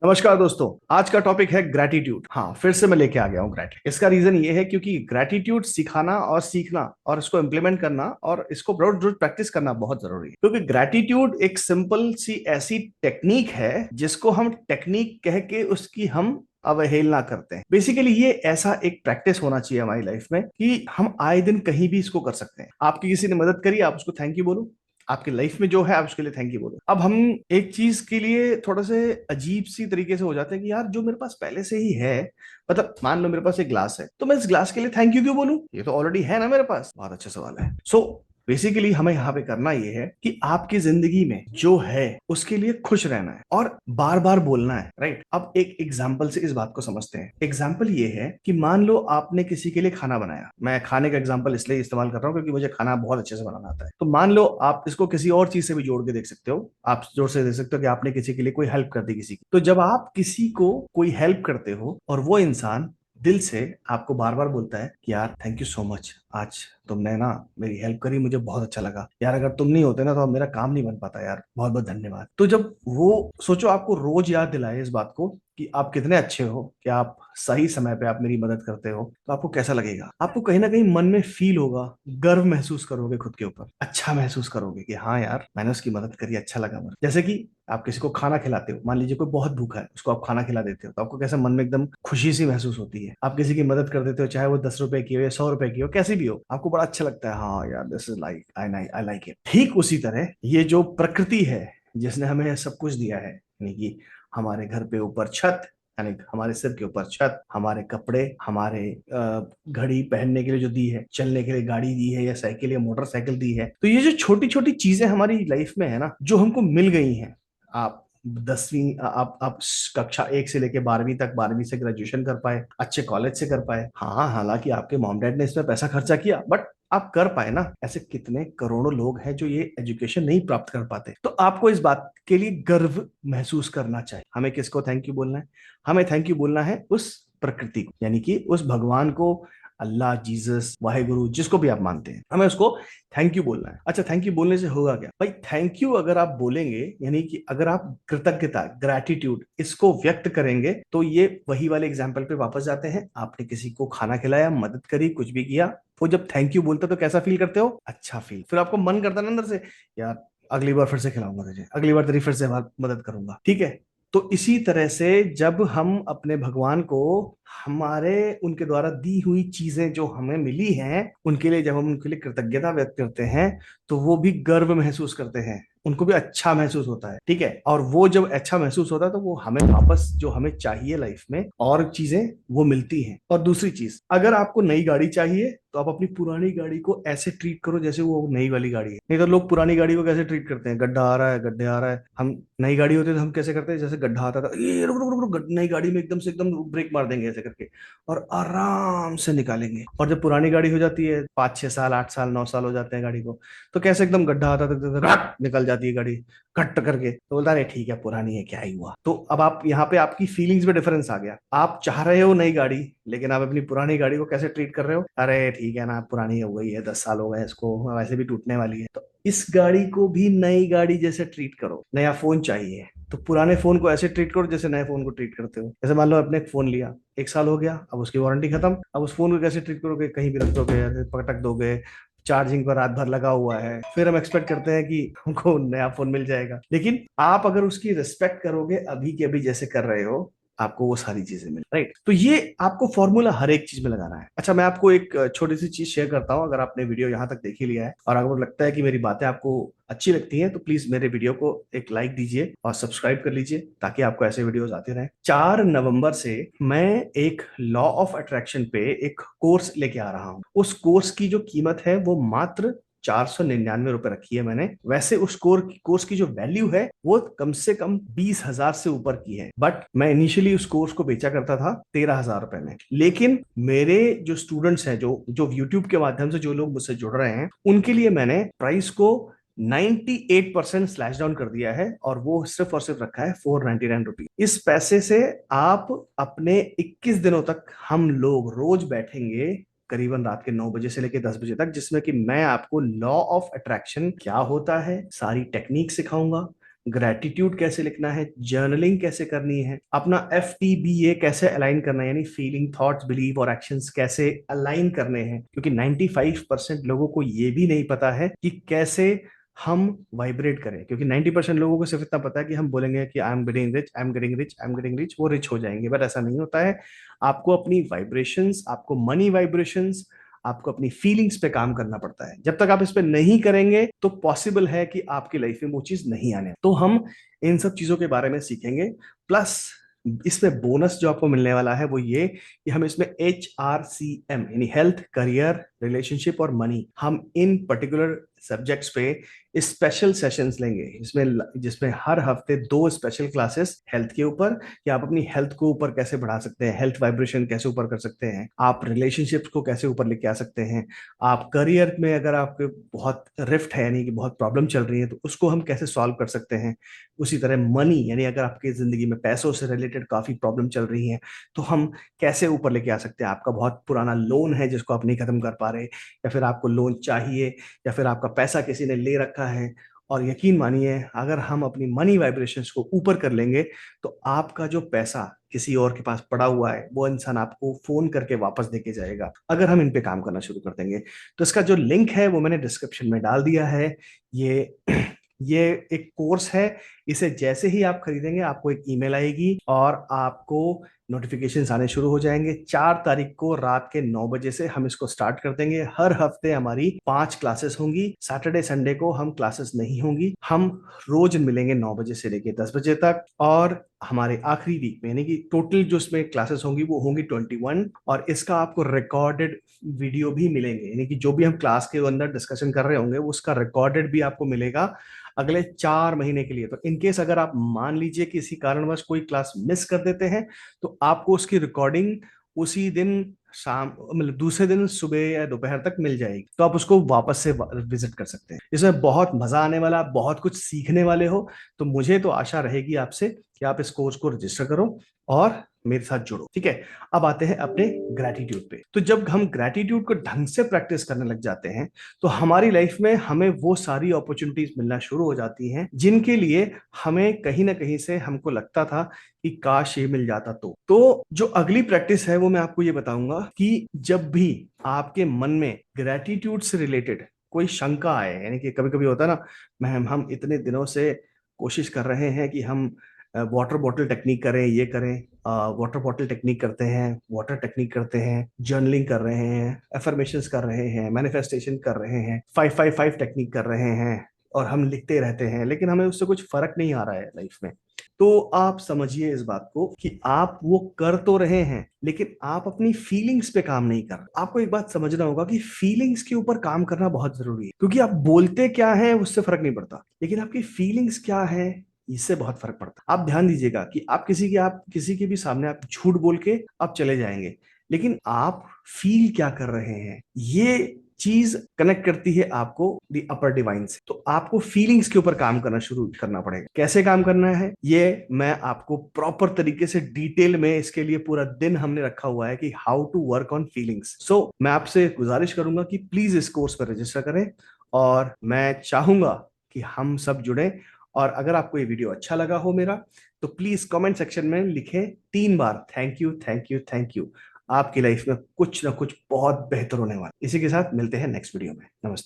नमस्कार दोस्तों। आज का टॉपिक है ग्रैटिट्यूड। हाँ, फिर से मैं लेके आ गया हूँ ग्रैटिट्यूड। इसका रीजन ये है क्योंकि ग्रैटिट्यूड सिखाना और सीखना और इसको इम्प्लीमेंट करना और इसको रोज रोज प्रैक्टिस करना बहुत जरूरी है। क्योंकि ग्रैटिट्यूड एक सिंपल सी ऐसी टेक्निक है जिसको हम टेक्निक कह के उसकी हम अवहेलना करते हैं। बेसिकली ये ऐसा एक प्रैक्टिस होना चाहिए हमारी लाइफ में कि हम आए दिन कहीं भी इसको कर सकते हैं। आपकी किसी ने मदद करी, आप उसको थैंक यू बोलो। आपकी लाइफ में जो है आप उसके लिए थैंक यू बोलो। अब हम एक चीज के लिए थोड़ा से अजीब सी तरीके से हो जाते हैं कि यार जो मेरे पास पहले से ही है, मतलब मान लो मेरे पास एक ग्लास है तो मैं इस ग्लास के लिए थैंक यू क्यों बोलूं, ये तो ऑलरेडी है ना मेरे पास। बहुत अच्छा सवाल है। बेसिकली हमें यहाँ पे करना ये है कि आपकी जिंदगी में जो है उसके लिए खुश रहना है और बार बार बोलना है। राइट। अब एक एग्जाम्पल से इस बात को समझते हैं। एग्जाम्पल ये है कि मान लो आपने किसी के लिए खाना बनाया। मैं खाने का एग्जाम्पल इसलिए इस्तेमाल कर रहा हूँ क्योंकि मुझे खाना बहुत अच्छे से बनाना आता है। तो मान लो आप इसको किसी और चीज से भी जोड़ के देख सकते हो। आप जोड़ से देख सकते हो कि आपने किसी के लिए कोई हेल्प कर दी किसी की। तो जब आप किसी को कोई हेल्प करते हो और वो इंसान दिल से आपको बार बार बोलता है कि यार थैंक यू सो मच, आज तुमने ना मेरी हेल्प करी, मुझे बहुत अच्छा लगा यार, अगर तुम नहीं होते ना तो अब मेरा काम नहीं बन पाता यार, बहुत बहुत धन्यवाद। तो जब वो सोचो आपको रोज याद दिलाए इस बात को कि आप कितने अच्छे हो, कि आप सही समय पे आप मेरी मदद करते हो, तो आपको कैसा लगेगा? आपको कहीं ना कहीं मन में फील होगा, गर्व महसूस करोगे खुद के ऊपर, अच्छा महसूस करोगे कि हाँ यार मैंने उसकी मदद करी, अच्छा लगा मुझे। जैसे कि आप किसी को खाना खिलाते हो, मान लीजिए कोई बहुत भूखा है, उसको आप खाना खिला देते हो तो आपको कैसा मन में एकदम खुशी सी महसूस होती है। आप किसी की मदद कर देते हो, चाहे वो 10 रुपए की हो या 100 रुपए की हो, कैसी भी हो, आपको बड़ा अच्छा लगता है। हाँ यार this is like I like it. ठीक उसी तरह ये जो प्रकृति है जिसने हमें सब कुछ दिया है, यानी कि हमारे घर पे ऊपर छत, यानी हमारे सिर के ऊपर छत, हमारे कपड़े, हमारे घड़ी पहनने के लिए जो दी है, चलने के लिए गाड़ी दी है या साइकिल या मोटरसाइकिल दी है, तो ये जो छोटी छोटी चीजें हमारी लाइफ में है ना जो हमको मिल गई हैं। आप 10वीं आप कक्षा 1 से लेके 12वीं तक, 12वीं से ग्रेजुएशन कर पाए, अच्छे कॉलेज से कर पाए। हाँ, हालांकि आपके मॉम डैड ने इसमें पैसा खर्चा किया बट आप कर पाए ना। ऐसे कितने करोड़ों लोग हैं जो ये एजुकेशन नहीं प्राप्त कर पाते। तो आपको इस बात के लिए गर्व महसूस करना चाहिए। हमें किसको थैंक यू बोलना है? हमें थैंक यू बोलना है उस प्रकृति को, यानी कि उस भगवान को, अल्लाह, जीसस, वाहेगुरु, जिसको भी आप मानते हैं, हमें उसको थैंक यू बोलना है। अच्छा, थैंक यू बोलने से होगा क्या भाई? थैंक यू अगर आप बोलेंगे, यानी कि अगर आप कृतज्ञता, ग्रैटिट्यूड इसको व्यक्त करेंगे, तो ये वही वाले एग्जाम्पल पे वापस जाते हैं। आपने किसी को खाना खिलाया, मदद करी, कुछ भी किया, वो जब थैंक यू बोलते तो कैसा फील करते हो? अच्छा फील। फिर आपको मन करता है ना अंदर से, यार अगली बार फिर से खिलाऊंगा तुझे, अगली बार तेरी फिर से मदद करूंगा। ठीक है। तो इसी तरह से जब हम अपने भगवान को हमारे उनके द्वारा दी हुई चीजें जो हमें मिली हैं उनके लिए, जब हम उनके लिए कृतज्ञता व्यक्त करते हैं, तो वो भी गर्व महसूस करते हैं, उनको भी अच्छा महसूस होता है। ठीक है। और वो जब अच्छा महसूस होता है तो वो हमें वापस जो हमें चाहिए लाइफ में और चीजें वो मिलती हैं। और दूसरी चीज, अगर आपको नई गाड़ी चाहिए तो आप अपनी पुरानी गाड़ी को ऐसे ट्रीट करो जैसे वो नई वाली गाड़ी है। नहीं तो लोग पुरानी गाड़ी को कैसे ट्रीट करते हैं? गड्ढा आ रहा है, गड्ढे आ रहा है। हम नई गाड़ी होती है तो हम कैसे करते हैं? जैसे गड्ढा आता था, ये रुक रुक रुक रुक, नई गाड़ी में एकदम से एकदम ब्रेक मार देंगे ऐसे करके और आराम से निकालेंगे। और जब पुरानी गाड़ी हो जाती है, 5 6 साल, 8 साल, 9 साल हो जाते हैं गाड़ी को, तो कैसे एकदम गड्ढा आता था, रट निकल जाती है गाड़ी कट करके। तो बोलता है ठीक है पुरानी है, क्या ही हुआ। तो अब आप यहाँ पे आपकी फीलिंग्स में डिफरेंस आ गया। आप चाह रहे हो नई गाड़ी, लेकिन आप अपनी पुरानी गाड़ी को कैसे ट्रीट कर रहे हो? अरे ठीक है ना, पुरानी हो गई है, 10 साल हो गए इसको, वैसे भी टूटने वाली है। तो इस गाड़ी को भी नई गाड़ी जैसे ट्रीट करो। नया फोन चाहिए तो पुराने फोन को ऐसे ट्रीट करो जैसे नए फोन को ट्रीट करते हो। जैसे मान लो आपने एक फोन लिया, 1 साल हो गया, अब उसकी वारंटी खत्म, अब उस फोन को कैसे ट्रीट करोगे? कहीं भी रख दोगे, ऐसे पटक दोगे, चार्जिंग पर रात भर लगा हुआ है, फिर हम एक्सपेक्ट करते हैं कि हमको नया फोन मिल जाएगा। लेकिन आप अगर उसकी रिस्पेक्ट करोगे अभी के अभी जैसे कर रहे हो, आपको वो सारी चीजें मिल, राइट। तो ये आपको फॉर्मूला हर एक चीज में लगाना है। अच्छा, मैं आपको एक छोटी सी चीज शेयर करता हूं। अगर आपने वीडियो यहां तक देख ही लिया है और अगर लगता है कि मेरी बातें आपको अच्छी लगती हैं, तो प्लीज मेरे वीडियो को एक लाइक दीजिए और सब्सक्राइब कर लीजिए ताकि आपको ऐसे वीडियोस आते रहें। 4 नवंबर से मैं एक लॉ ऑफ अट्रैक्शन पे एक कोर्स लेके आ रहा हूं। उस कोर्स की जो कीमत है वो मात्र 499 रुपए रखी है मैंने। वैसे उस कोर्स की जो वैल्यू है वो कम से कम 20,000 से ऊपर की है, बट मैं इनिशियली उस कोर्स को बेचा करता था 13,000 रुपए में। लेकिन मेरे जो स्टूडेंट्स हैं, जो जो यूट्यूब के माध्यम से जो लोग मुझसे जुड़ रहे हैं, उनके लिए मैंने प्राइस को 98% स्लैश डाउन कर दिया है और वो सिर्फ और सिर्फ रखा है 499 रुपीज। इस पैसे से आप अपने 21 दिनों तक हम लोग रोज बैठेंगे करीबन रात के 9 बजे से लेकर 10 बजे तक, जिसमें कि मैं आपको लॉ ऑफ अट्रैक्शन क्या होता है सारी टेक्निक सिखाऊंगा। ग्रेटिट्यूड कैसे लिखना है, जर्नलिंग कैसे करनी है, अपना FTBA कैसे अलाइन करना है, यानी फीलिंग, थॉट्स, बिलीव और एक्शंस कैसे अलाइन करने हैं, क्योंकि 95% लोगों को ये भी नहीं पता है कि कैसे हम वाइब्रेट करें। क्योंकि 90% लोगों को सिर्फ इतना पता है कि हम बोलेंगे कि I am getting rich, I am getting rich, I am getting rich, वो रिच हो जाएंगे, बट ऐसा नहीं होता है। आपको अपनी वाइब्रेशंस, आपको मनी वाइब्रेशंस, आपको अपनी फीलिंग्स पे काम करना पड़ता है। जब तक आप इस पे नहीं करेंगे तो पॉसिबल है कि आपकी लाइफ में वो चीज नहीं आने। तो हम इन सब चीजों के बारे में सीखेंगे। प्लस इसमें बोनस जो आपको मिलने वाला है वो ये कि हम इसमें HRCM यानी हेल्थ, करियर, रिलेशनशिप और मनी, हम इन पर्टिकुलर सब्जेक्ट्स पे स्पेशल सेशंस लेंगे, जिसमें हर हफ्ते 2 स्पेशल क्लासेस हेल्थ के ऊपर, कि आप अपनी हेल्थ को ऊपर कैसे बढ़ा सकते हैं, हेल्थ वाइब्रेशन कैसे ऊपर कर सकते हैं, आप रिलेशनशिप्स को कैसे ऊपर लेके आ सकते हैं, आप करियर में अगर आपके बहुत रिफ्ट है यानी कि बहुत प्रॉब्लम चल रही है तो उसको हम कैसे सॉल्व कर सकते हैं। उसी तरह मनी, यानी अगर आपकी जिंदगी में पैसों से रिलेटेड काफी प्रॉब्लम चल रही है तो हम कैसे ऊपर लेके आ सकते हैं। आपका बहुत पुराना लोन है जिसको आप नहीं खत्म कर पा रहे, या फिर आपको लोन चाहिए, या फिर आपका पैसा किसी ने ले रखा है, और यकीन मानिए अगर हम अपनी मनी वाइब्रेशंस को ऊपर कर लेंगे तो आपका जो पैसा किसी और के पास पड़ा हुआ है वो इंसान आपको फोन करके वापस देके जाएगा, अगर हम इन पे काम करना शुरू कर देंगे। तो इसका जो लिंक है वो मैंने डिस्क्रिप्शन में डाल दिया है। ये ये एक कोर्स है। इसे जैसे ही आप खरीदेंगे आपको एक ईमेल आएगी और आपको नोटिफिकेशंस आने शुरू हो जाएंगे। 4 तारीख को रात के 9 बजे से हम इसको स्टार्ट कर देंगे। हर हफ्ते हमारी 5 क्लासेस होंगी। सैटरडे संडे को हम क्लासेस नहीं होंगी। हम रोज मिलेंगे 9 बजे से लेके 10 बजे तक। और हमारे आखिरी वीक में यानी कि टोटल जो इसमें क्लासेस होंगी वो होंगी 21, और इसका आपको रिकॉर्डेड वीडियो भी मिलेंगे, यानी कि जो भी हम क्लास के अंदर डिस्कशन कर रहे होंगे उसका रिकॉर्डेड भी आपको मिलेगा अगले 4 महीने के लिए। तो इनकेस अगर आप मान लीजिए कि किसी कारणवश कोई क्लास मिस कर देते हैं तो आपको उसकी रिकॉर्डिंग उसी दिन शाम, मतलब दूसरे दिन सुबह या दोपहर तक मिल जाएगी, तो आप उसको वापस से विजिट कर सकते हैं। इसमें बहुत मजा आने वाला, बहुत कुछ सीखने वाले हो। तो मुझे तो आशा रहेगी आपसे कि आप इस कोर्स को रजिस्टर करो और मेरे साथ जुड़ो, ठीक है। अब आते हैं अपने ग्रेटिट्यूड पे। तो जब हम ग्रेटिट्यूड को ढंग से प्रैक्टिस करने लग जाते हैं तो हमारी लाइफ में हमें वो सारी अपॉर्चुनिटीज मिलना शुरू हो जाती हैं जिनके लिए हमें कहीं ना कहीं से हमको लगता था कि काश ये मिल जाता। तो जो अगली प्रैक्टिस है वो मैं आपको ये बताऊंगा कि जब भी आपके मन में ग्रेटिट्यूड से रिलेटेड कोई शंका आए, यानी कि कभी कभी होता है ना, मैम हम इतने दिनों से कोशिश कर रहे हैं कि हम वाटर बॉटल टेक्निक करें, ये करें, वाटर बॉटल टेक्निक करते हैं, वाटर टेक्निक करते हैं, जर्नलिंग कर रहे हैं, एफर्मेशंस कर रहे हैं, मैनिफेस्टेशन कर रहे हैं, 555 टेक्निक कर रहे हैं, और हम लिखते रहते हैं, लेकिन हमें उससे कुछ फर्क नहीं आ रहा है लाइफ में। तो आप समझिए इस बात को कि आप वो कर तो रहे हैं लेकिन आप अपनी फीलिंग्स पे काम नहीं कर रहे। आपको एक बात समझना होगा कि फीलिंग्स के ऊपर काम करना बहुत जरूरी है, क्योंकि आप बोलते क्या है उससे फर्क नहीं पड़ता, लेकिन आपकी फीलिंग्स क्या है इससे बहुत फर्क पड़ता है। आप ध्यान दीजिएगा कि आप किसी के भी सामने आप झूठ बोल के आप चले जाएंगे, लेकिन आप फील क्या कर रहे हैं ये चीज कनेक्ट करती है आपको दी अपर डिवाइन से। तो आपको फीलिंग्स के ऊपर काम करना शुरू करना पड़ेगा। कैसे काम करना है ये मैं आपको प्रॉपर तरीके से डिटेल में, इसके लिए पूरा दिन हमने रखा हुआ है कि how to work on feelings. So मैं आपसे गुजारिश करूंगा कि प्लीज इस कोर्स पर रजिस्टर करें, और मैं चाहूंगा कि हम सब जुड़े। और अगर आपको ये वीडियो अच्छा लगा हो मेरा, तो प्लीज कमेंट सेक्शन में लिखें 3 बार thank you, thank you, thank you. आपकी लाइफ में कुछ ना कुछ बहुत बेहतर होने वाला। इसी के साथ मिलते हैं नेक्स्ट वीडियो में। नमस्ते।